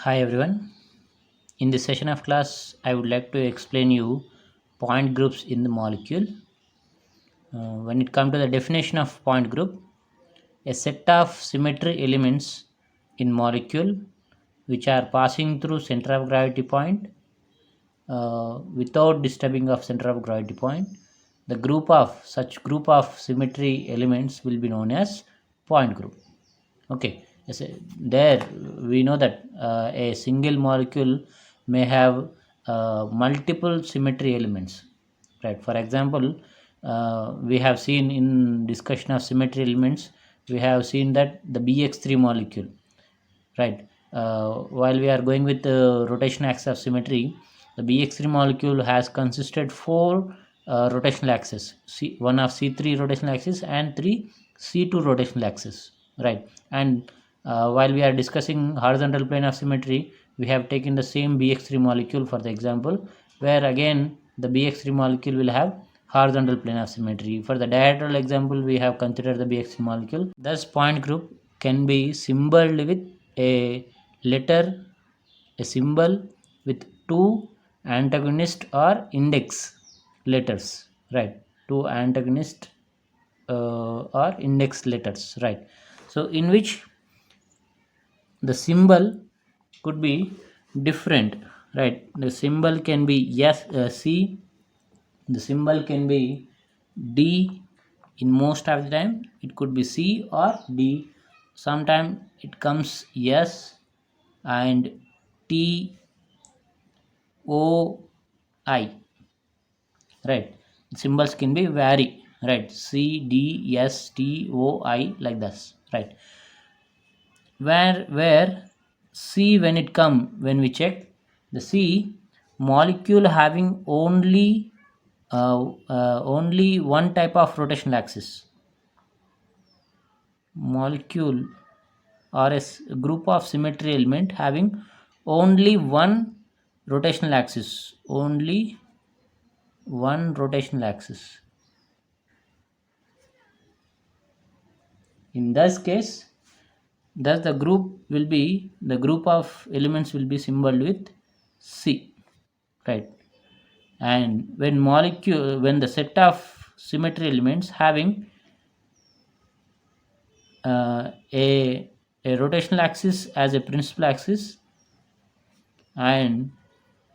Hi everyone. In this session of class, I would like to explain you point groups in the molecule. When it comes to the definition of point group, a set of symmetry elements in molecule which are passing through center of gravity point without disturbing of center of gravity point. The group of symmetry elements will be known as point group. Okay, yes, there we know that a single molecule may have multiple symmetry elements, right? For example, we have seen in discussion of symmetry elements, we have seen that the BX3 molecule, right? While we are going with the rotation axis of symmetry, the BX3 molecule has consisted four rotational axes, one of C3 rotational axis and three C2 rotational axis, right? And while we are discussing horizontal plane of symmetry, we have taken the same BX3 molecule for the example, where again the BX3 molecule will have horizontal plane of symmetry. For the diagonal example, we have considered the BX3 molecule. Thus, point group can be symbolized with a letter, a symbol with two antagonist or index letters, right? Two antagonist or index letters, right? So in which the symbol could be different, right? The symbol can be C, the symbol can be D. In most of the time it could be C or D. Sometimes it comes S and T O I, right? Symbols can be vary, right? C D S T O I, like this, right? Where C, when we check the C molecule having only one type of rotational axis, molecule or group of symmetry element having only one rotational axis, only one rotational axis. In this case, thus the group of elements will be symbolized with C, right? And when the set of symmetry elements having a rotational axis as a principal axis and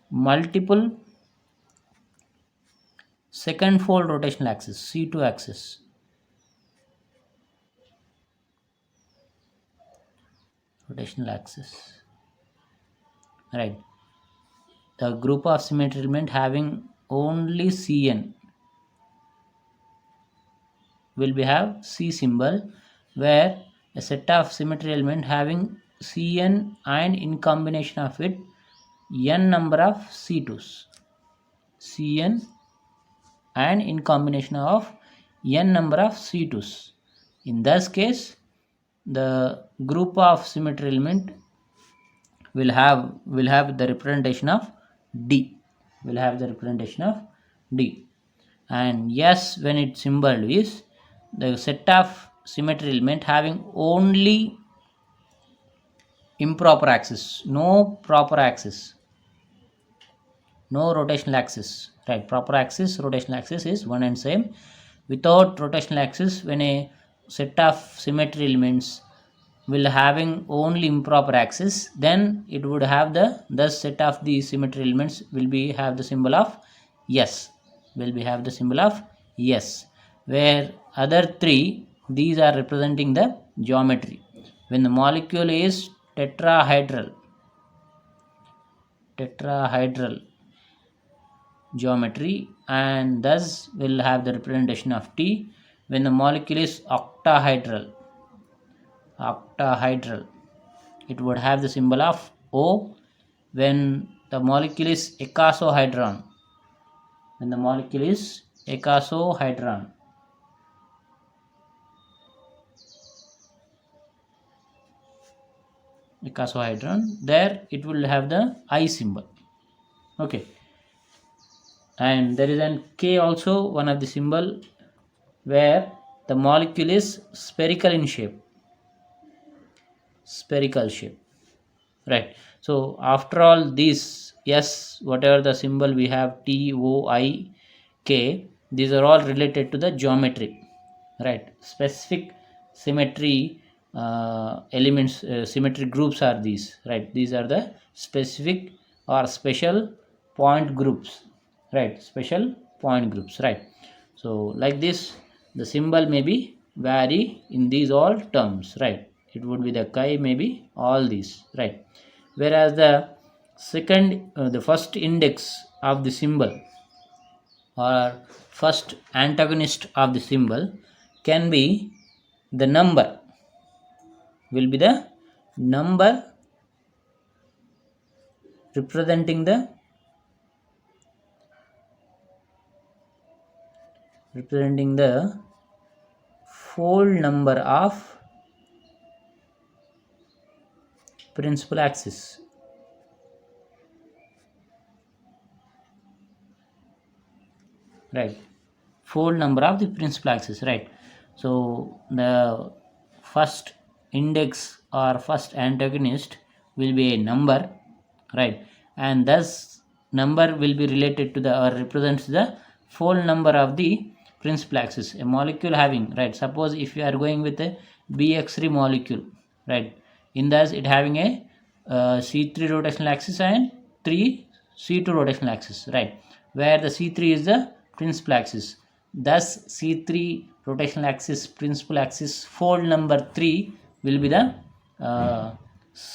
multiple second fold rotational axis, C2 axis, rotational axis, right? The group of symmetry element having only Cn will be have C symbol, where a set of symmetry element having Cn and in combination of it n number of C2s, Cn and in combination of n number of C2s. In this case, the group of symmetry element will have the representation of D, will have the representation of D. And S, when its symbol is the set of symmetry element having only improper axis, no proper axis, no rotational axis, right? Proper axis, rotational axis is one and same. Without rotational axis, when a set of symmetry elements will having only improper axis, then it would have the set of the symmetry elements will be have the symbol of S, will be have the symbol of S, where other three, these are representing the geometry. When the molecule is tetrahedral geometry, and thus will have the representation of T. When the molecule is octahedral, it would have the symbol of O. When the molecule is icosahedron, there it will have the I symbol. Okay, and there is an K also, one of the symbol, where the molecule is spherical shape. right? So after all this, yes, whatever the symbol we have, T, O, I, K, these are all related to the geometry, right? Specific symmetry elements, symmetry groups are these, right? These are the specific or special point groups, right? Special point groups, right? So like this, the symbol may be vary in these all terms, right? It would be the chi, maybe all these, right? Whereas the first index of the symbol or first antagonist of the symbol can be the number, will be the number representing the whole number of principal axis, right? Whole number of the principal axis, right? So the first index or first antagonist will be a number, right? And thus number will be related to the or represents the whole number of the principal axis. A molecule having, right, suppose if you are going with a BX3 molecule, right, in thus it having a C3 rotational axis and 3 C2 rotational axis, right, where the C3 is the principal axis. Thus C3 rotational axis, principal axis, fold number 3 will be the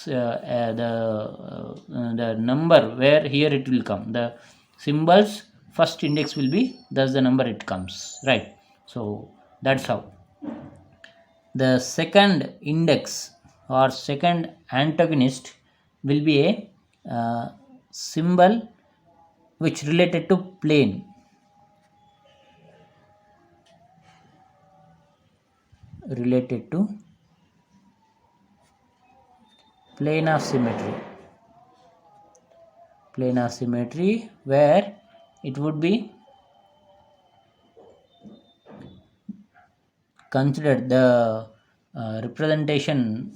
the number where here it will come. The symbol's first index will be thus the number it comes, right? So that's how. The second index or second antagonist will be a symbol which related to plane, related to plane of symmetry, plane of symmetry, where it would be considered the representation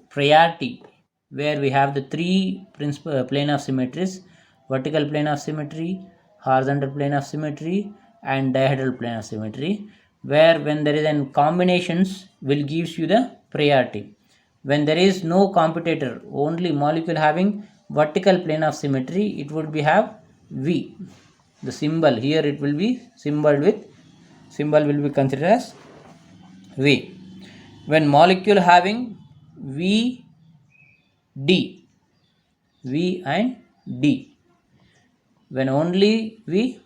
priority, where we have the three principal plane of symmetries: vertical plane of symmetry, horizontal plane of symmetry, and dihedral plane of symmetry, where when there is an combinations will gives you the priority. When there is no competitor, only molecule having vertical plane of symmetry, it would be have V. The symbol here, it will be symbol will be considered as V. When molecule having V, D, V and D, when only V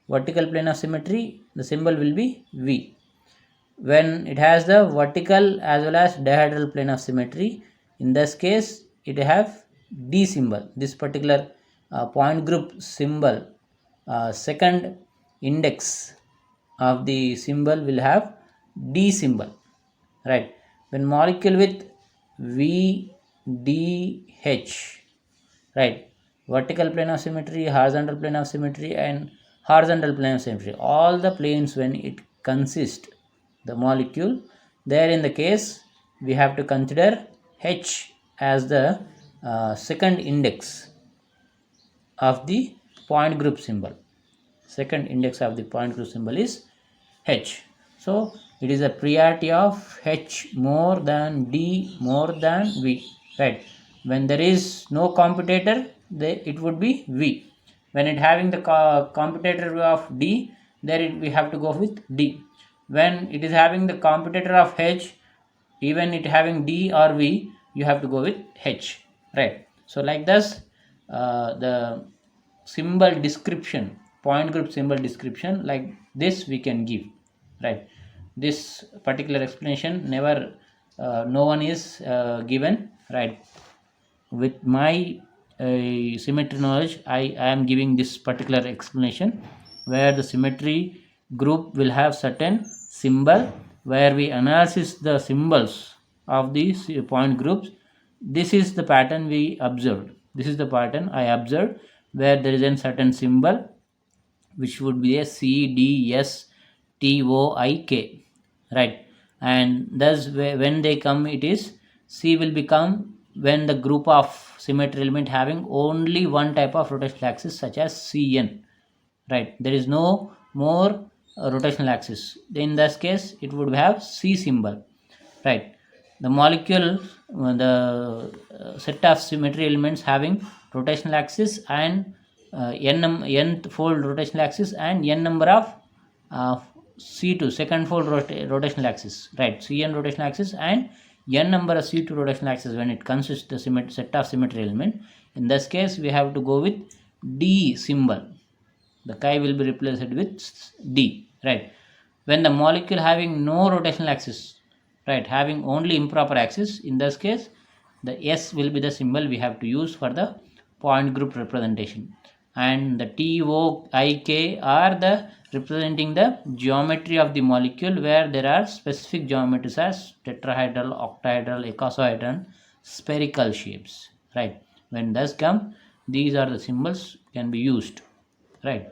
vertical plane of symmetry, the symbol will be V. When it has the vertical as well as dihedral plane of symmetry, in this case it have D symbol. This particular point group symbol, second index of the symbol will have D symbol, right? When molecule with VDH, right, vertical plane of symmetry, horizontal plane of symmetry, and horizontal plane of symmetry, all the planes when it consists the molecule, there in the case we have to consider H as the second index of the point group symbol. Second index of the point group symbol is H. So it is a priority of H more than D more than V, right? When there is no competitor, it would be V. When it having the competitor of D, there we have to go with D. When it is having the competitor of H, even it having D or V, you have to go with H, right? So like this, the symbol description, point group symbol description, like this we can give, right? This particular explanation never no one is given, right? With my symmetry knowledge, I am giving this particular explanation, where the symmetry group will have certain symbol, where we analyze the symbols of these point groups. This is the pattern we observed. This is the pattern I observed, where there is a certain symbol which would be a C, D, S, T, O, I, K, right? and thus when they come, it is C will become when the group of symmetry element having only one type of rotational axis, such as Cn, right? There is no more rotational axis. In this case, it would have C symbol, right? The molecule, the set of symmetry elements having rotational axis and nth fold rotational axis and n number of C2 second fold rotational axis, right? Cn rotational axis and n number of C2 rotational axis when it consists the set of symmetry element. In this case, we have to go with D symbol. The chi will be replaced with D, right? When the molecule having no rotational axis, right, having only improper axis, in this case the S will be the symbol we have to use for the point group representation, and the T, O, I, K are the representing the geometry of the molecule, where there are specific geometries as tetrahedral, octahedral, icosahedral, spherical shapes, right? When thus come, these are the symbols can be used, right,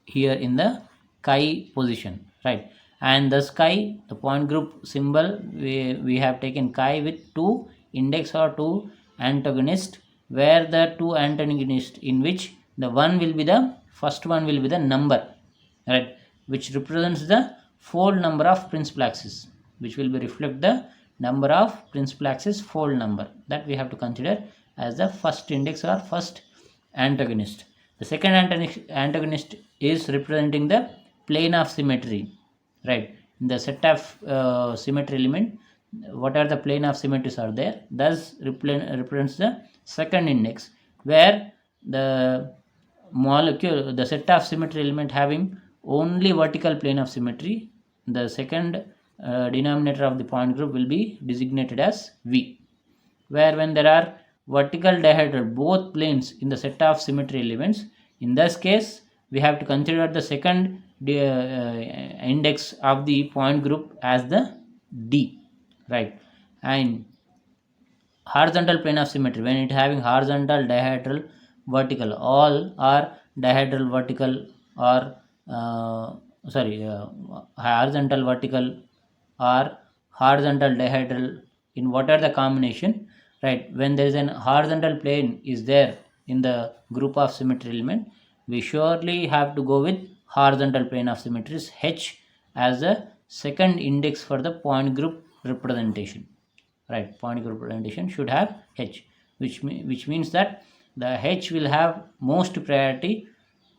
here in the chi position, right? And the chi, the point group symbol, we have taken chi with two index or two antagonist, where the two antagonist in which the one will be the first one will be the number, right, which represents the fold number of principal axis, which will be reflect the number of principal axis fold number, that we have to consider as the first index or first antagonist. The second antagonist is representing the plane of symmetry, right? In the set of symmetry element, what are the plane of symmetries are there, thus represents the second index, where the molecule, the set of symmetry element having only vertical plane of symmetry, the second denominator of the point group will be designated as V, where when there are vertical dihedral both planes in the set of symmetry elements, in this case we have to consider the second index of the point group as the D, right? And horizontal plane of symmetry, when it having horizontal, dihedral, vertical, all are dihedral, vertical, or horizontal, vertical, or horizontal, dihedral, in what are the combination, right? When there is an horizontal plane is there in the group of symmetry element, we surely have to go with horizontal plane of symmetries H as the second index for the point group representation, right? Point group representation should have H, which means that the H will have most priority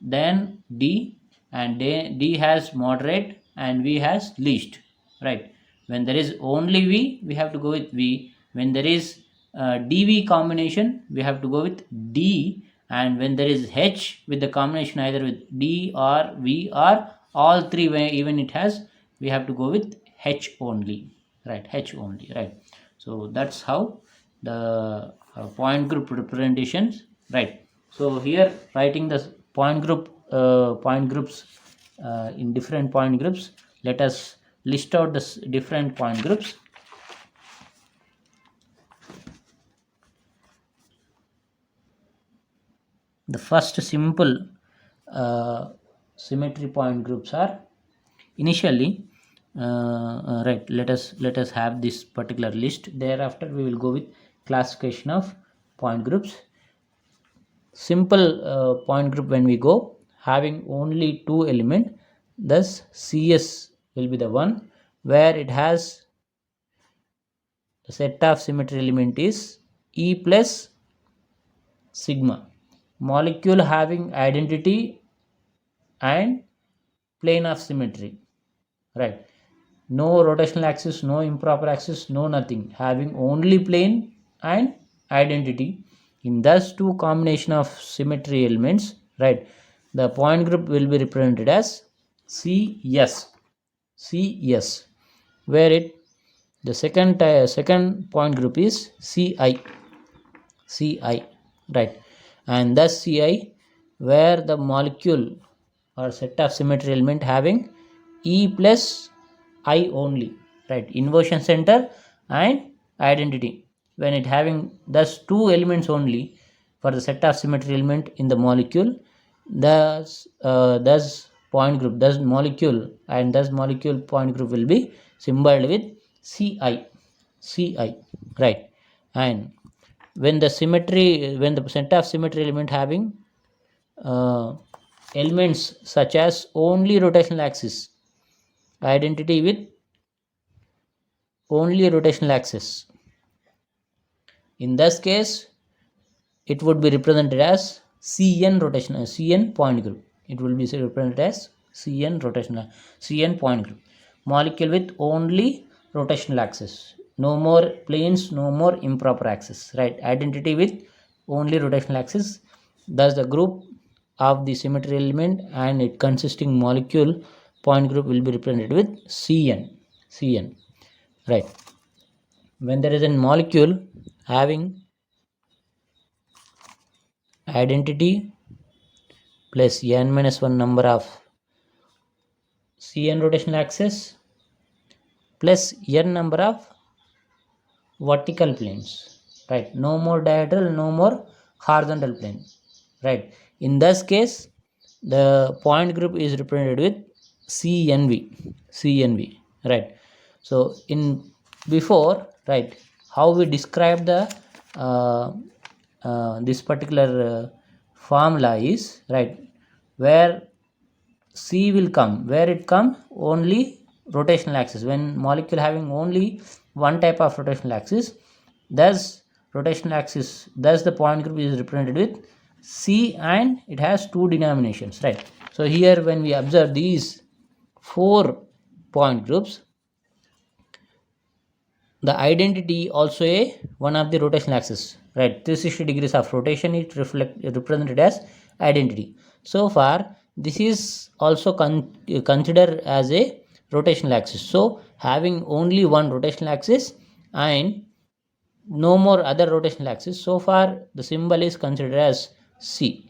than D, and D has moderate and V has least, right? When there is only V, we have to go with V. When there is DV combination, we have to go with D, and when there is H with the combination either with D or V or all three, even it has, we have to go with H only, right? H only, right? So that's how the point group representations, right? So here writing the point groups in different point groups, let us list out the different point groups. The first simple symmetry point groups are initially right. Let us have this particular list. Thereafter we will go with classification of point groups. Simple point group, when we go having only two element, thus CS will be the one where it has the set of symmetry element is E plus sigma, molecule having identity and plane of symmetry, right? No rotational axis, no improper axis, no nothing, having only plane and identity. In thus two combination of symmetry elements, right, the point group will be represented as CS, where it the second point group is CI, right? And thus CI, where the molecule or set of symmetry element having E plus I only, right? Inversion center and identity, when it having thus two elements only for the set of symmetry element in the molecule, thus point group, thus molecule, and thus molecule point group will be symbolized with ci, right? And when the center of symmetry element having elements such as only rotational axis, identity with only rotational axis, in this case it would be represented as Cn rotational, Cn point group. It will be represented as Cn rotational, Cn point group. Molecule with only rotational axis, no more planes, no more improper axis, right? Identity with only rotational axis. Thus the group of the symmetry element and it consisting molecule point group will be represented with Cn, right? When there is a molecule having identity plus n minus 1 number of Cn rotational axis plus n number of vertical planes, right? No more diagonal, no more horizontal plane, right? In this case the point group is represented with Cnv, right? So in before, right, how we describe the this particular formula is, right, where C will come, where it come only rotational axis. When molecule having only one type of rotational axis, thus rotational axis, thus the point group is represented with C and it has two denominations, right? So here when we observe these 4 point groups, the identity also a one of the rotational axis, right? 360 degrees of rotation it represented as identity. So far this is also considered as a rotational axis. So having only one rotational axis and no more other rotational axis, so far the symbol is considered as C,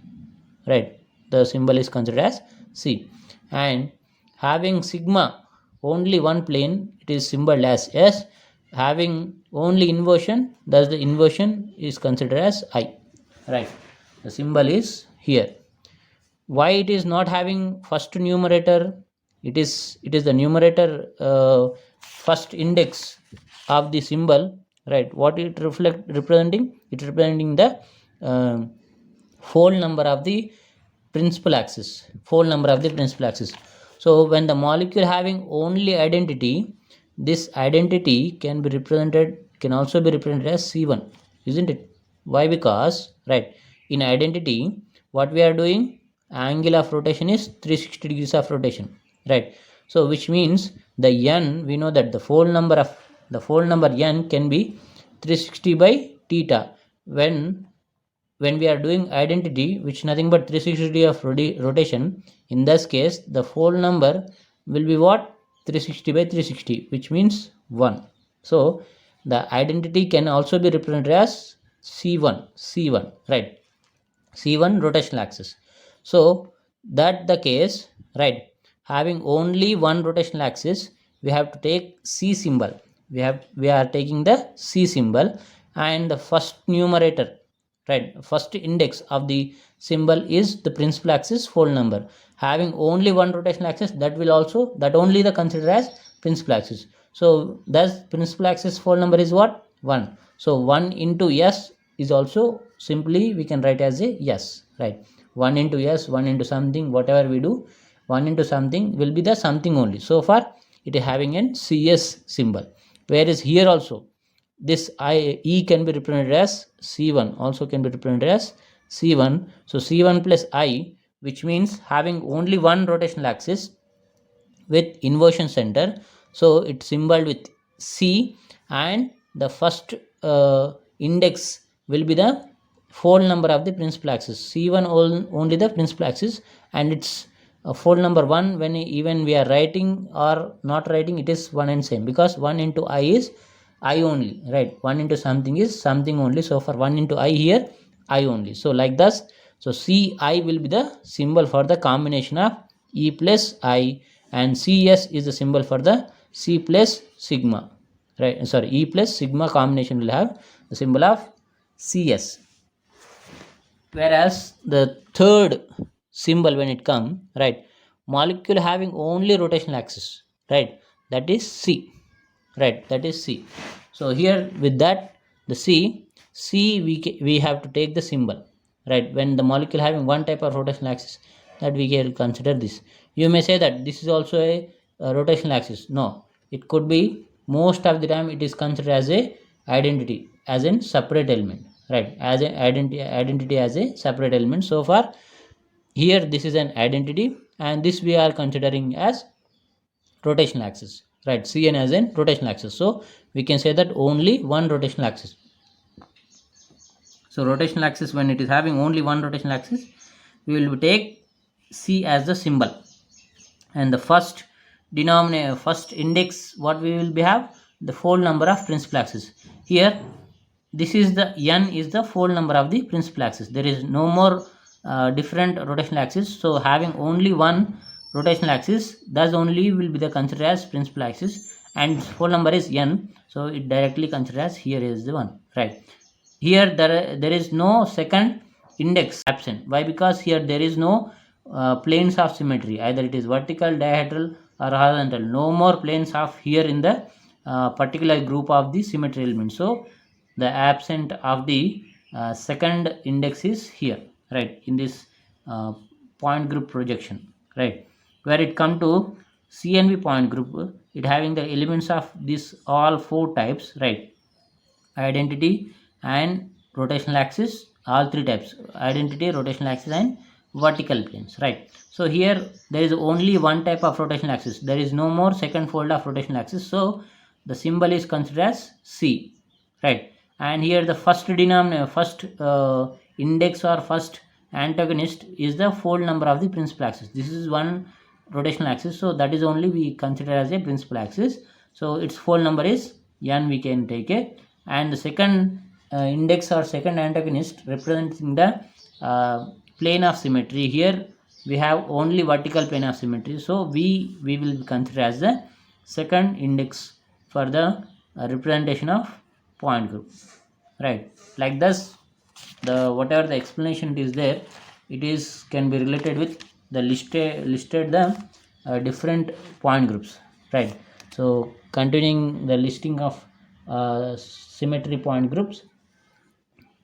right? The symbol is considered as C. And having sigma only one plane, it is symbolized as S. Having only inversion, thus the inversion is considered as I, right? The symbol is here. Why it is not having first numerator? It is the numerator first index of the symbol, right? What it representing? It representing the fold number of the principal axis, So when the molecule having only identity, this identity can also be represented as C1, isn't it? Why? Because, right, in identity what we are doing, angle of rotation is 360 degrees of rotation, right? So which means the n, we know that the fold number n can be 360 by theta. When we are doing identity which nothing but 360 degree of rotation, in this case the fold number will be what? 360 by 360, which means 1. So the identity can also be represented as C1, right? C1 rotational axis. So that the case, right, having only one rotational axis, we have to take C symbol. We are taking the C symbol and the first numerator, right, first index of the symbol is the principal axis fold number. Having only one rotational axis, that only the consider as principal axis. So thus principal axis fold number is what? 1. So 1 into S is also simply we can write as a S, right? 1 into S, 1 into something, whatever we do, 1 into something will be the something only. So far it is having an CS symbol. Whereas here also this E can be represented as C1, also can be represented as C1. So C1 plus I, which means having only one rotational axis with inversion center, so it's symbolized with C and the first index will be the fold number of the principal axis. C1 only the principal axis and it's fold number 1. When even we are writing or not writing, it is one and same, because 1 into I is I only, right? 1 into something is something only. So for 1 into I here, I only. So like this. So Ci will be the symbol for the combination of E plus I, and Cs is the symbol for the C plus sigma, right? Sorry, E plus sigma combination will have the symbol of Cs. Whereas the third symbol when it come, right, molecule having only rotational axis, right, that is C. right? That is C. So here with that, the C we have to take the symbol, right? When the molecule having one type of rotational axis, that we can consider this. You may say that this is also a rotational axis. No, it could be, most of the time it is considered as a identity, as in separate element, right? As an identity as a separate element. So far here this is an identity, and this we are considering as rotational axis, right? Cn as in rotational axis. So we can say that only one rotational axis. So rotational axis, when it is having only one rotational axis, we will take C as the symbol, and the first denominator, first index, what we will be have, the fold number of principal axis. Here this is the n is the fold number of the principal axis. There is no more different rotational axis. So having only one rotational axis, thus only will be the considered as principal axis, and fold number is n, so it directly considered as here is the one, right? Here there is no second index absent. Why? Because here there is no planes of symmetry, either it is vertical, dihedral or horizontal. No more planes of here in the particular group of the symmetry element. So the absent of the second index is here, right, in this point group projection, right? Where it come to CNV point group, it having the elements of this all four types, right? Identity and rotational axis, all three types: identity, rotational axis and vertical planes, right? So here there is only one type of rotational axis. There is no more second fold of rotational axis. So the symbol is considered as C, right? And here the first denominator, first index or first antagonist is the fold number of the principal axis. This is one rotational axis, so that is only we consider as a principal axis. So its fold number is n, we can take it. And the second index or second antagonist representing the plane of symmetry. Here we have only vertical plane of symmetry, so we will consider as the second index for the representation of point group, right? Like this, the whatever the explanation is there, it is can be related with the listed the different point groups, right? So continuing the listing of symmetry point groups,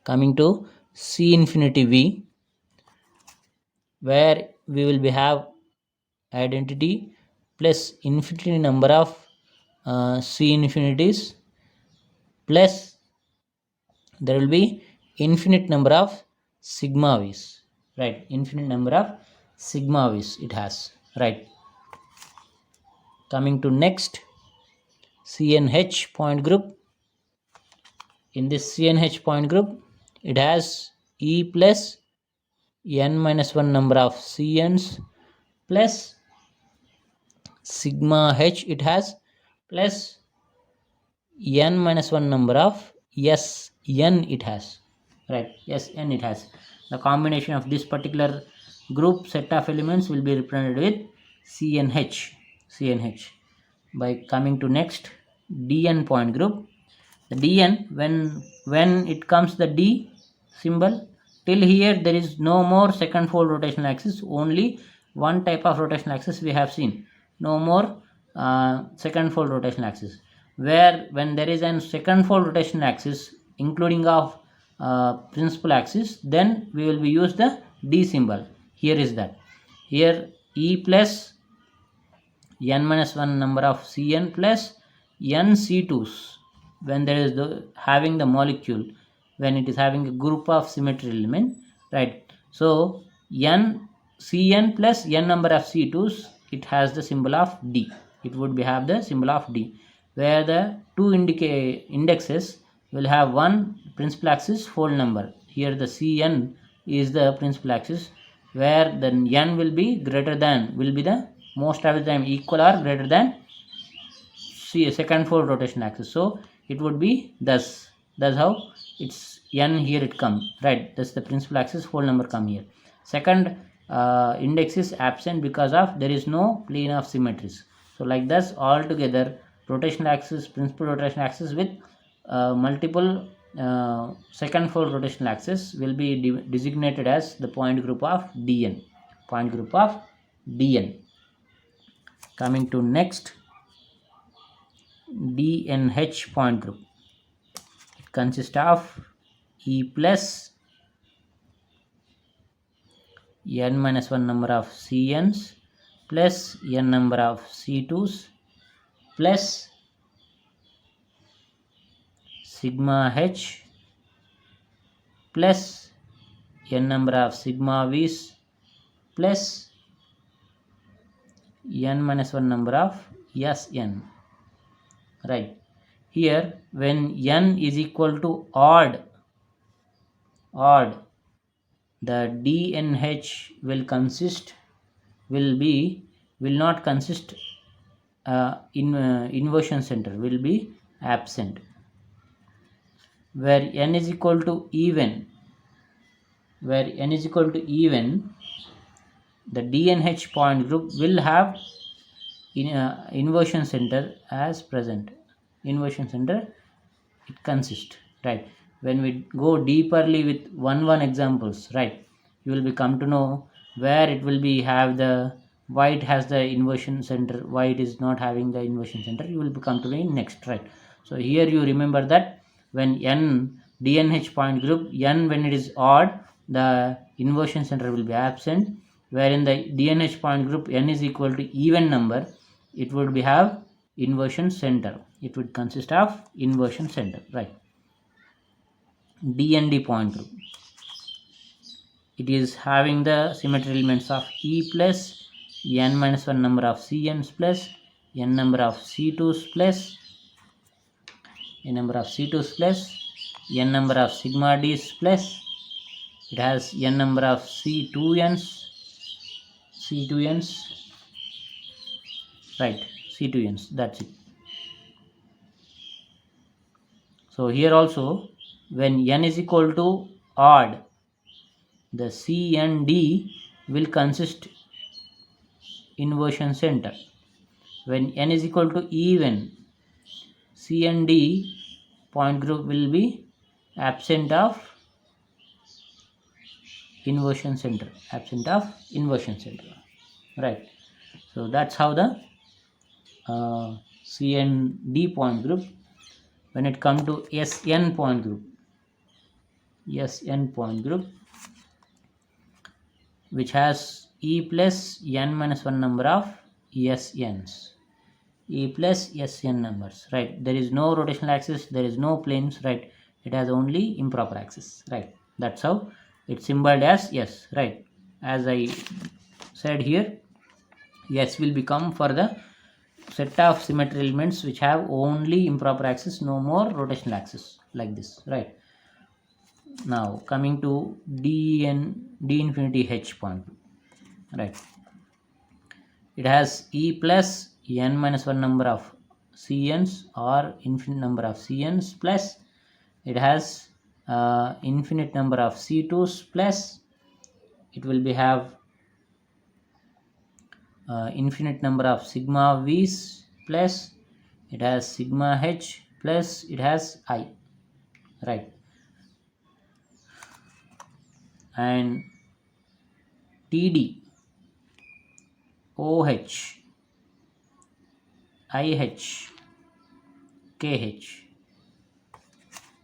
coming to C infinity V, where we will be have identity plus infinity number of C infinities, plus there will be infinite number of sigma v's, right? Infinite number of sigma v's it has, right? Coming to next, CNH point group. In this CNH point group, it has E plus n minus 1 number of CNs plus sigma H it has, plus n minus 1 number of Sn it has, right? Sn it has. The combination of this particular group set of elements will be represented with CNH. By coming to next, Dn point group. The Dn, when it comes the D symbol, till here there is no more second fold rotational axis, only one type of rotational axis we have seen. No more second fold rotational axis. Where when there is a second fold rotational axis including of principal axis, then we will be use the D symbol. Here is that. Here E plus n minus 1 number of Cn plus n C2s, when there is the having the molecule, when it is having a group of symmetry element, right? So n Cn plus n number of C2s, it has the symbol of D. It would be have the symbol of D, where the two indexes will have one principal axis fold number. Here the Cn is the principal axis, where the n will be greater than, will be the most of the time equal or greater than second fold rotation axis. So it would be thus how it's n here it come, right? That's the principal axis fold number come here. Second index is absent because of there is no plane of symmetries. So like this, all together rotational axis, principal rotational axis with multiple second fold rotational axis will be designated as the point group of Dn. Point group of Dn. Coming to next, DNH point group. It consists of E plus n minus 1 number of CNs plus n number of C2s plus sigma H plus n number of sigma V's plus n minus 1 number of Sn. Right. Here when n is equal to odd, the DNH will not consist inversion center will be absent. Where n is equal to even, the DNH point group will have inversion center as present. Inversion center it consists, right? When we go deeperly with one examples, right, you will become to know where it will be have the why it has the inversion center, why it is not having the inversion center, you will become to know in next, right? So here you remember that when n DNH point group, n when it is odd, the inversion center will be absent, where in the DNH point group n is equal to even number, it would be have inversion center. It would consist of inversion center, right? DND point group, it is having the symmetry elements of E plus n minus 1 number of Cn's plus n number of C2s plus n number of sigma D's plus it has n number of C2n's, right, C2n's, that's it. So here also when n is equal to odd, the C and D will consist inversion center. When n is equal to even, C and D point group will be absent of inversion center, right? So that's how the C and D point group. When it comes to Sn point group, which has E plus n minus 1 number of Sn's, E plus Sn numbers, right? There is no rotational axis, there is no planes, right? It has only improper axis, right? That's how it's symbolized as S, right? As I said here, S will become for the set of symmetry elements which have only improper axis, no more rotational axis, like this, right? Now coming to D infinity H point, right? It has E plus n minus 1 number of Cn's or infinite number of Cn's plus it has infinite number of C2's plus it will be have infinite number of sigma V's plus it has sigma H plus it has I, right? And TD, OH, IH, KH,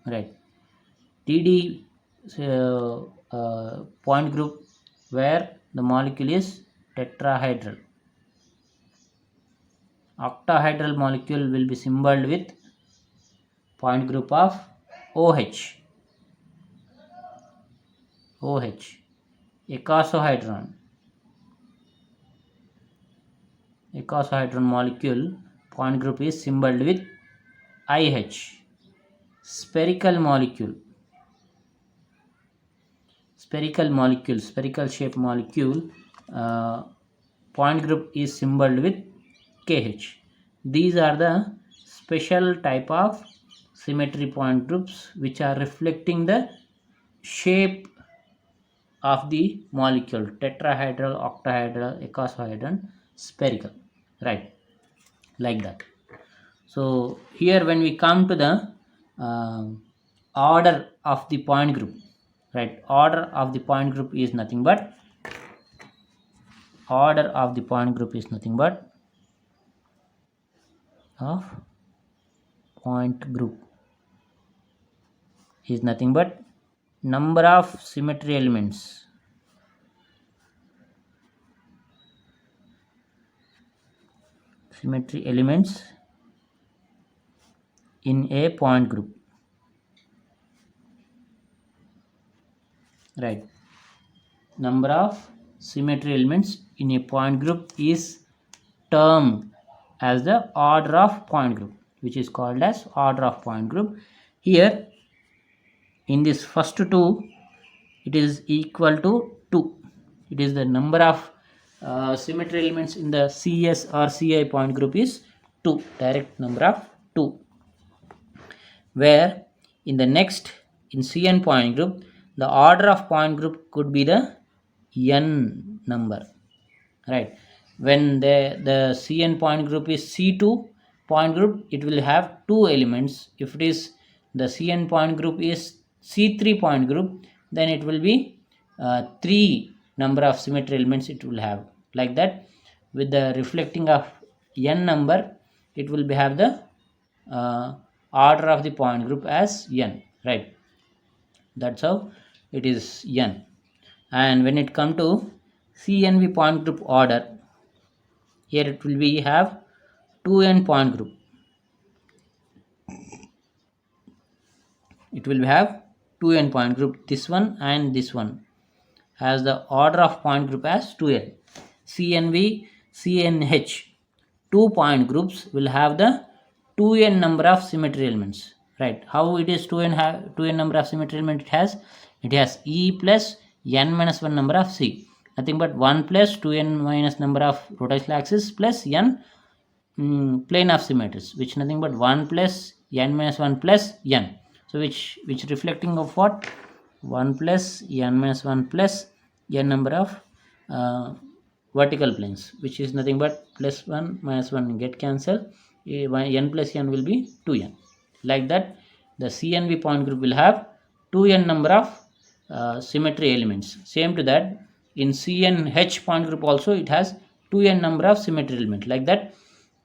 right? TD point group where the molecule is tetrahedral. Octahedral molecule will be symbolized with point group of OH. Icosahedron molecule point group is symbolized with IH. Spherical shape molecule point group is symbolized with KH. These are the special type of symmetry point groups which are reflecting the shape of the molecule: tetrahedral, octahedral, icosahedral, spherical, right? Like that. So here when we come to the order of the point group, right? Order of the point group is nothing but of point group is nothing but number of symmetry elements. Symmetry elements in a point group. Right. Number of symmetry elements in a point group is termed as the order of point group, which is called as order of point group. Here in this first two, it is equal to 2. It is the number of symmetry elements in the CS or CI point group is 2, direct number of 2. Where in the next, in CN point group, the order of point group could be the n number, right? When the CN point group is C2 point group, it will have 2 elements. If it is the CN point group is C3 point group, then it will be 3 number of symmetry elements it will have. Like that, with the reflecting of n number, it will have the order of the point group as n, right? That's how it is n. And when it come to CNV point group order, here it will be have 2n point group. It will have 2n point group, this one and this one has the order of point group as 2n. CNV, CNH, 2 point groups will have the 2n number of symmetry elements, right? How it is 2n number of symmetry element it has E plus n minus 1 number of C, nothing but 1 plus 2n minus number of rotational axis plus n plane of symmetries, which nothing but 1 plus n minus 1 plus n. So which reflecting of what? 1 plus n minus 1 plus n number of vertical planes, which is nothing but plus 1 minus 1 get cancel, n plus n will be 2n. Like that, the CNV point group will have 2n number of symmetry elements. Same to that, in CNH point group also it has 2n number of symmetry elements. Like that,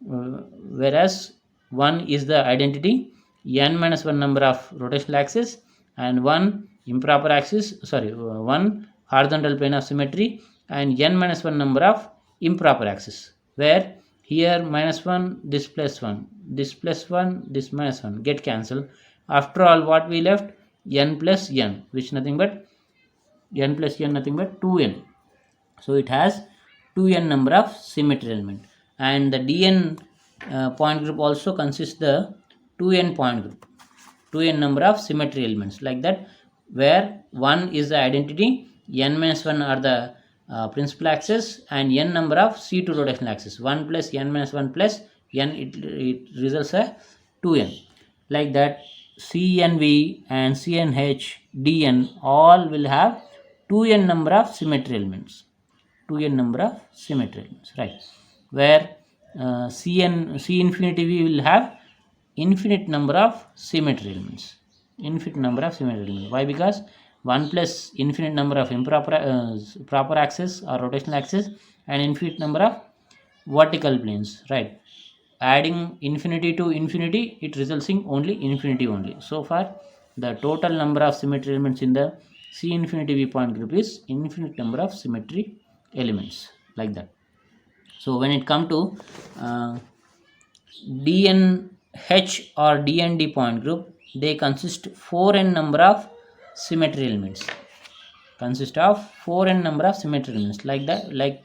whereas 1 is the identity, n minus 1 number of rotational axis and 1 improper axis, 1 horizontal plane of symmetry and n minus 1 number of improper axis, where here minus 1, this plus 1, this plus 1, this minus 1 get cancelled. After all, what we left? N plus n, which nothing but n plus n nothing but 2n. So it has 2n number of symmetry element. And the Dn point group also consists the 2n point group, 2n number of symmetry elements. Like that, where 1 is the identity, n minus 1 are the principal axis and n number of C2 rotational axis. 1 plus n minus 1 plus n, it results a 2n. Like that, CNV and CNH, Dn all will have 2n number of symmetry elements. 2n number of symmetry elements, right? Where C infinity V will have infinite number of symmetry elements. Infinite number of symmetry elements. Why? Because 1 plus infinite number of improper proper axis or rotational axis and infinite number of vertical planes, right? Adding infinity to infinity, it results in only infinity only. So far, the total number of symmetry elements in the C infinity V point group is infinite number of symmetry elements, like that. So when it come to DNH or DND point group, they consist 4n number of symmetry elements. Consist of 4n number of symmetry elements. Like that, like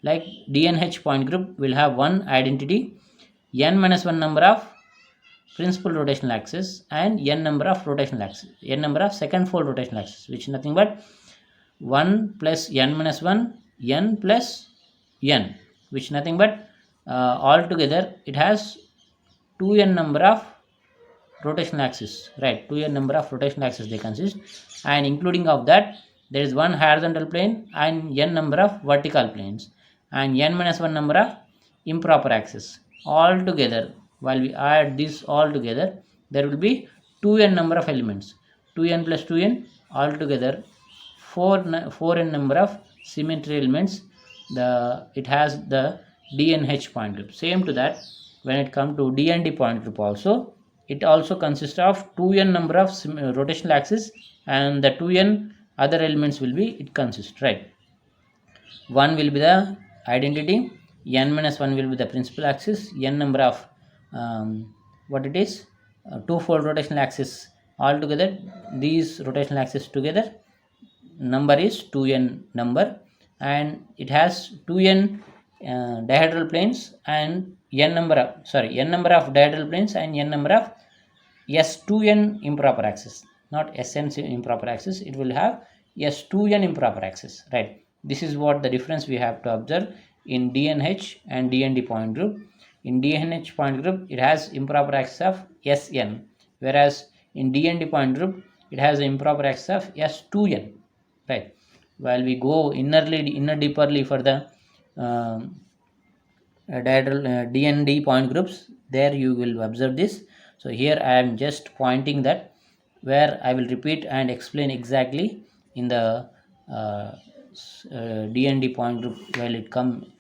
DNH point group will have one identity, n minus 1 number of principal rotational axis and n number of rotational axis, n number of second fold rotational axis, which is nothing but 1 plus n minus 1 n plus n, which nothing but altogether it has 2n number of rotational axis, right? 2n number of rotational axis they consist, and including of that there is one horizontal plane and n number of vertical planes and n minus 1 number of improper axis. All together, while we add this all together, there will be 2n number of elements. 2n plus 2n, altogether 4n number of symmetry elements. It has the DNH point group. Same to that, when it comes to DND point group also, it also consists of 2n number of rotational axis, and the 2n other elements will be it consists, right? 1 will be the identity, n minus 1 will be the principal axis, n number of what it is, two-fold rotational axis altogether. These rotational axis together number is 2n number, and it has 2n dihedral planes and n number of dihedral planes and n number of S2n improper axis, not Sn improper axis. It will have S2n improper axis, right? This is what the difference we have to observe in DNH and DND point group. In DNH point group, it has improper axis of Sn, whereas in DND point group, it has improper axis of S2n, right? While we go inner deeperly for the DND point groups, there you will observe this. So here I am just pointing that, where I will repeat and explain exactly in the DND point group while it come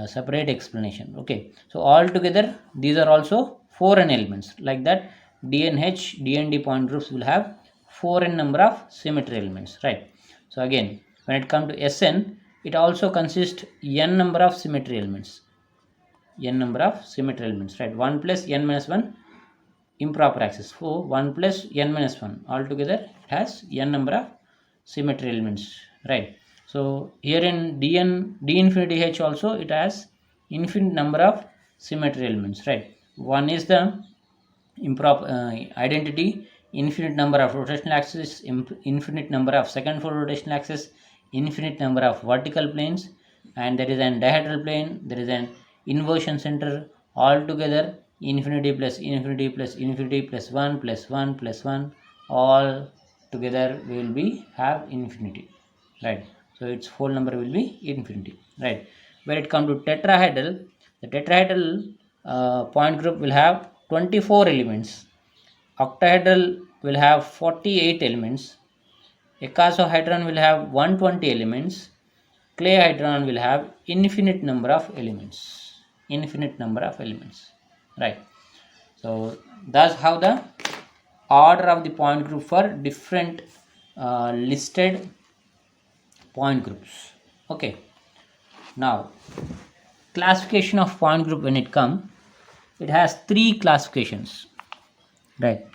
separate explanation. Okay, so all together these are also 4n elements. Like that, DNH DND point groups will have 4n number of symmetry elements, right? So again, when it comes to Sn, it also consists n number of symmetry elements, right? 1 plus n minus 1 improper axis. So 1 plus n minus 1 altogether it has n number of symmetry elements, right? So here in d infinity h also it has infinite number of symmetry elements, right? One is the improper identity, infinite number of rotational axis, infinite number of second fold rotational axis, infinite number of vertical planes, and there is an dihedral plane, there is an inversion center. All together infinity plus infinity plus infinity plus 1 plus 1 plus 1, all together will be have infinity, right? So its whole number will be infinity, right? When it comes to tetrahedral, the tetrahedral point group will have 24 elements, octahedral will have 48 elements, icosahedron will have 120 elements, clayhedron will have infinite number of elements, right? So that's how the order of the point group for different listed point groups. Okay, now classification of point group, when it comes, it has 3 classifications, right?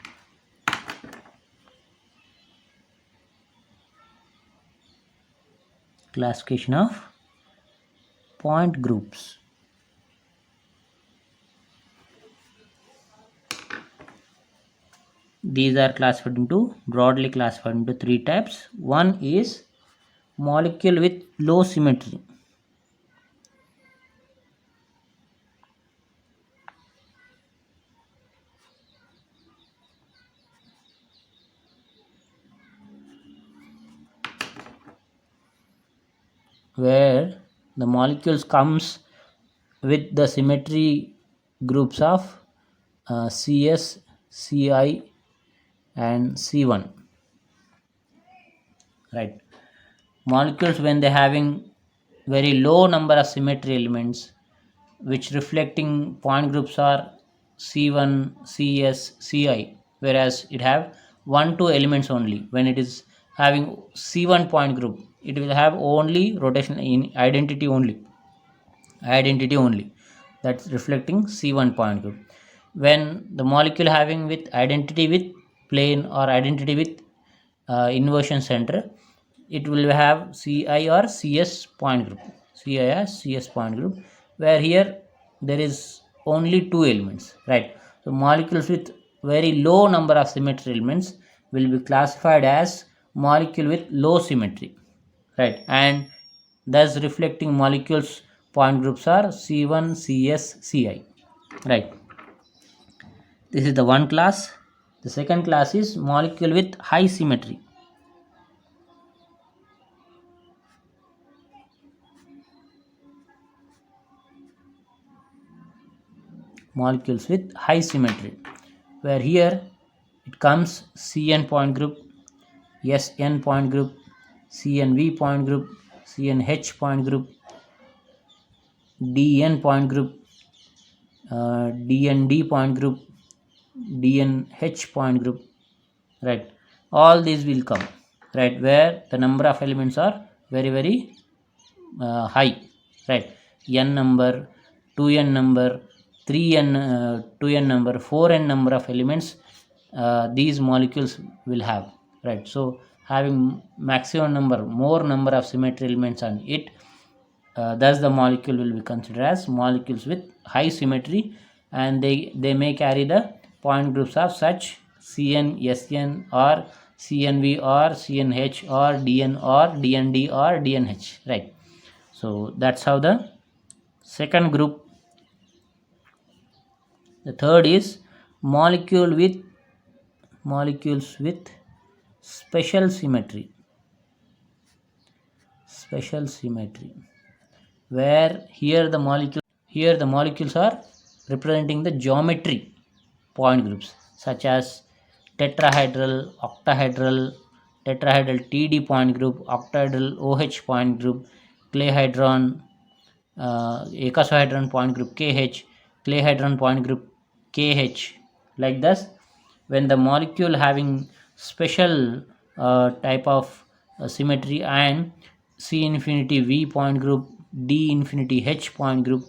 Classification of point groups. These are broadly classified into 3 types. One is molecule with low symmetry. Where the molecules comes with the symmetry groups of CS, Ci and C1, right? Molecules when they having very low number of symmetry elements, which reflecting point groups are C1, CS, Ci, whereas it have 1-2 elements only. When it is having C1 point group, it will have only rotation in identity only, that's reflecting C1 point group. When the molecule having with identity with plane or identity with inversion center, it will have Ci or CS point group, where here there is only 2 elements, right? So molecules with very low number of symmetry elements will be classified as molecule with low symmetry, right? And thus reflecting molecules point groups are C1, CS, Ci, right? This is the one class. The second class is molecule with high symmetry. Molecules with high symmetry, where here it comes Cn point group, Sn point group, Cnv point group, Cnh point group, Dn point group, DND point group, DNH point group, right? All these will come, right, where the number of elements are very, very high, right? N number, 2n number, 3n, 2n number, 4n number of elements these molecules will have, right? So having maximum number, more number of symmetry elements on it, thus the molecule will be considered as molecules with high symmetry, and they may carry the point groups of such Cn, Sn, or Cnv, or Cnh, or Dn, or Dnd, or Dnh, right? So that's how the second group. The third is molecules with special symmetry, where here the molecules are representing the geometry point groups, such as tetrahedral, octahedral, tetrahedral TD point group, octahedral OH point group, clayhedron, icosahedron point group KH, clayhedron point group KH. Like this, when the molecule having special type of symmetry, and C infinity V point group, D infinity H point group,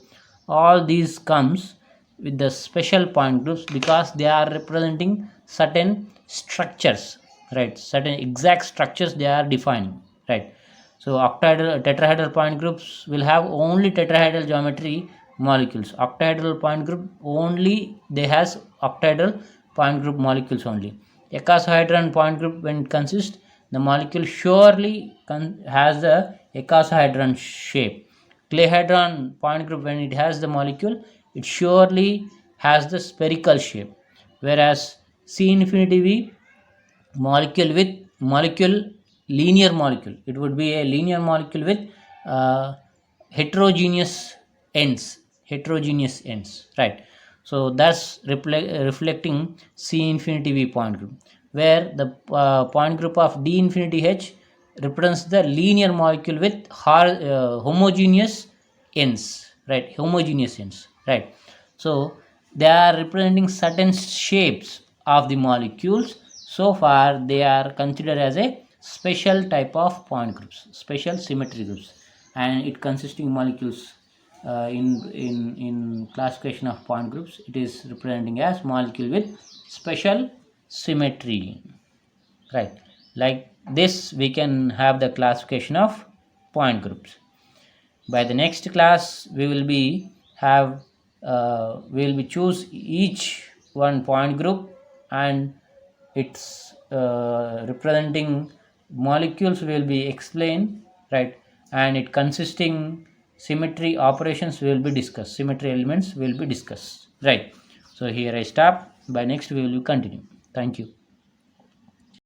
all these comes with the special point groups because they are representing certain structures, right? Certain exact structures they are defining, right? So tetrahedral point groups will have only tetrahedral geometry molecules. Octahedral point group only they has octahedral point group molecules only. Icosahedron point group, when it consists, the molecule surely has the icosahedron shape. Clayhedron point group, when it has the molecule, it surely has the spherical shape. Whereas C infinity V molecule linear molecule, it would be a linear molecule with heterogeneous ends, right? So that's reflecting C infinity V point group, where the point group of D infinity H represents the linear molecule with homogeneous ends, right? So they are representing certain shapes of the molecules. So far they are considered as a special type of point groups, special symmetry groups, and it consisting molecules in classification of point groups, it is representing as molecule with special symmetry, right? Like this we can have the classification of point groups. By the next class we will be choose each one point group and its representing molecules will be explained, right? And it consisting symmetry operations will be discussed, symmetry elements will be discussed, right? So here I stop. By next we will continue. Thank you.